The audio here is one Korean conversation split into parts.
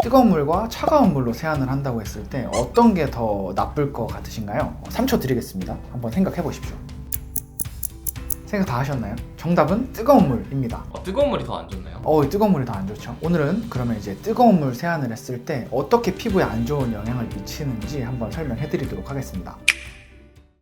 뜨거운 물과 차가운 물로 세안을 한다고 했을 때 어떤 게 더 나쁠 것 같으신가요? 3초 드리겠습니다. 한번 생각해 보십시오. 생각 다 하셨나요? 정답은 뜨거운 물입니다. 뜨거운 물이 더 안 좋나요? 뜨거운 물이 더 안 좋죠. 오늘은 그러면 이제 뜨거운 물 세안을 했을 때 어떻게 피부에 안 좋은 영향을 미치는지 한번 설명해 드리도록 하겠습니다.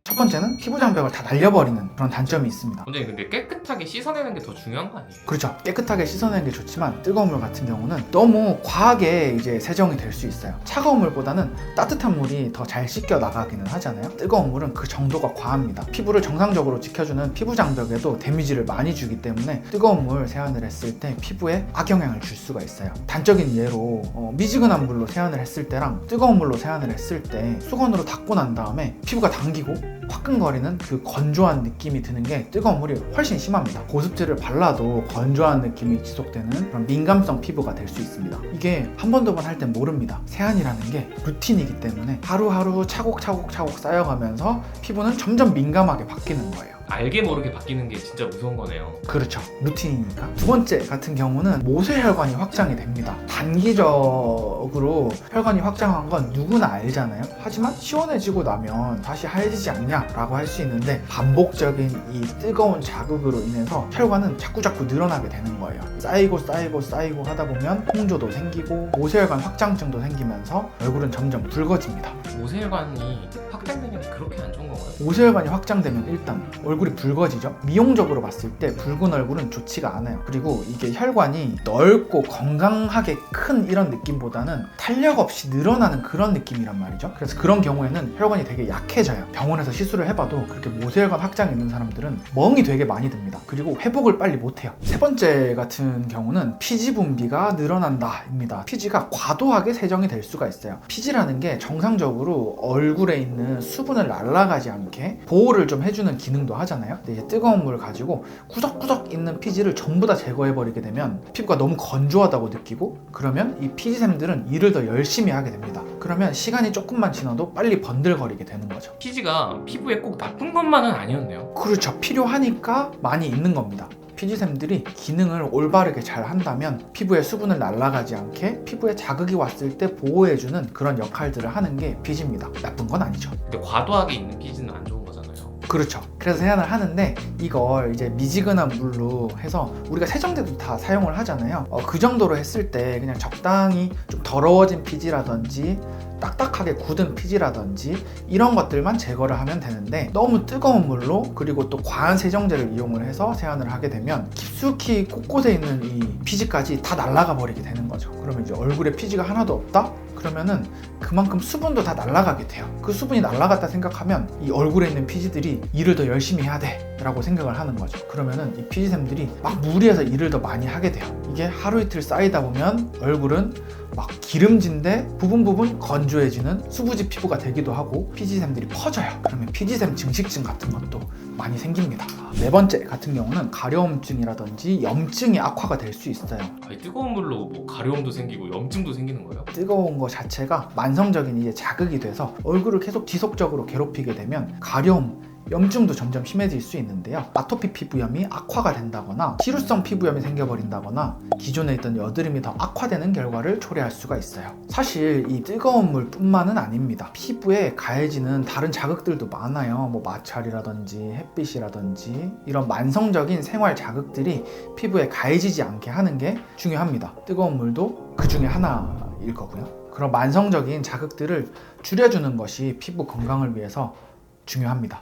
첫 번째는 피부 장벽을 다 날려버리는 그런 단점이 있습니다. 원장님, 근데 깨끗하게 씻어내는 게 더 중요한 거 아니에요? 그렇죠. 깨끗하게 씻어내는 게 좋지만 뜨거운 물 같은 경우는 너무 과하게 이제 세정이 될 수 있어요. 차가운 물보다는 따뜻한 물이 더 잘 씻겨 나가기는 하잖아요. 뜨거운 물은 그 정도가 과합니다. 피부를 정상적으로 지켜주는 피부 장벽에도 데미지를 많이 주기 때문에 뜨거운 물 세안을 했을 때 피부에 악영향을 줄 수가 있어요. 단적인 예로 미지근한 물로 세안을 했을 때랑 뜨거운 물로 세안을 했을 때 수건으로 닦고 난 다음에 피부가 당기고 화끈거리는 그 건조한 느낌이 드는 게 뜨거운 물이 훨씬 심합니다. 보습제를 발라도 건조한 느낌이 지속되는 그런 민감성 피부가 될 수 있습니다. 이게 한 번, 두 번 할 땐 모릅니다. 세안이라는 게 루틴이기 때문에 하루하루 차곡차곡 쌓여가면서 피부는 점점 민감하게 바뀌는 거예요. 알게 모르게 바뀌는 게 진짜 무서운 거네요. 그렇죠. 루틴이니까. 두 번째 같은 경우는 모세혈관이 확장이 됩니다. 단기적으로 혈관이 확장한 건 누구나 알잖아요. 하지만 시원해지고 나면 다시 하얘지지 않냐라고 할 수 있는데 반복적인 이 뜨거운 자극으로 인해서 혈관은 자꾸자꾸 늘어나게 되는 거예요. 쌓이고 하다 보면 홍조도 생기고 모세혈관 확장증도 생기면서 얼굴은 점점 붉어집니다. 모세혈관이 확장되는 게 그렇게 안 좋은 건가요? 모세혈관이 확장되면 일단 얼굴이 붉어지죠. 미용적으로 봤을 때 붉은 얼굴은 좋지가 않아요. 그리고 이게 혈관이 넓고 건강하게 큰 이런 느낌보다는 탄력 없이 늘어나는 그런 느낌이란 말이죠. 그래서 그런 경우에는 혈관이 되게 약해져요. 병원에서 시술을 해봐도 그렇게 모세혈관 확장이 있는 사람들은 멍이 되게 많이 듭니다. 그리고 회복을 빨리 못해요. 세 번째 같은 경우는 피지 분비가 늘어난다 입니다. 피지가 과도하게 세정이 될 수가 있어요. 피지라는 게 정상적으로 얼굴에 있는 수분을 날아가지 않게 보호를 좀 해주는 기능도 하잖아요. 근데 이제 뜨거운 물을 가지고 구석구석 있는 피지를 전부 다 제거해버리게 되면 피부가 너무 건조하다고 느끼고, 그러면 이 피지샘들은 일을 더 열심히 하게 됩니다. 그러면 시간이 조금만 지나도 빨리 번들거리게 되는 거죠. 피지가 피부에 꼭 나쁜 것만은 아니었네요. 그렇죠. 필요하니까 많이 있는 겁니다. 피지샘들이 기능을 올바르게 잘 한다면 피부에 수분을 날아가지 않게 피부에 자극이 왔을 때 보호해주는 그런 역할들을 하는 게 피지입니다. 나쁜 건 아니죠. 근데 과도하게 있는 피지는 안 좋은 거잖아요. 그렇죠. 그래서 세안을 하는데 이걸 이제 미지근한 물로 해서 우리가 세정제도 다 사용을 하잖아요. 그 정도로 했을 때 그냥 적당히 좀 더러워진 피지라든지 딱딱하게 굳은 피지라든지 이런 것들만 제거를 하면 되는데, 너무 뜨거운 물로 그리고 또 과한 세정제를 이용을 해서 세안을 하게 되면 깊숙이 곳곳에 있는 이 피지까지 다 날아가 버리게 되는 거죠. 그러면 이제 얼굴에 피지가 하나도 없다? 그러면은 그만큼 수분도 다 날아가게 돼요. 그 수분이 날아갔다 생각하면 이 얼굴에 있는 피지들이 일을 더 열심히 해야 돼 라고 생각을 하는 거죠. 그러면은 이 피지샘들이 막 무리해서 일을 더 많이 하게 돼요. 이게 하루 이틀 쌓이다 보면 얼굴은 막 기름진데 부분 건조해지는 수부지 피부가 되기도 하고 피지샘들이 퍼져요. 그러면 피지샘 증식증 같은 것도 많이 생깁니다. 네 번째 같은 경우는 가려움증이라든지 염증이 악화가 될 수 있어요. 아니, 뜨거운 물로 뭐 가려움도 생기고 염증도 생기는 거예요? 뜨거운 거 자체가 만성적인 이제 자극이 돼서 얼굴을 계속 지속적으로 괴롭히게 되면 가려움, 염증도 점점 심해질 수 있는데요. 아토피 피부염이 악화가 된다거나 치루성 피부염이 생겨버린다거나 기존에 있던 여드름이 더 악화되는 결과를 초래할 수가 있어요. 사실 이 뜨거운 물뿐만은 아닙니다. 피부에 가해지는 다른 자극들도 많아요. 뭐 마찰이라든지 햇빛이라든지 이런 만성적인 생활 자극들이 피부에 가해지지 않게 하는 게 중요합니다. 뜨거운 물도 그 중에 하나일 거고요. 그런 만성적인 자극들을 줄여주는 것이 피부 건강을 위해서 중요합니다.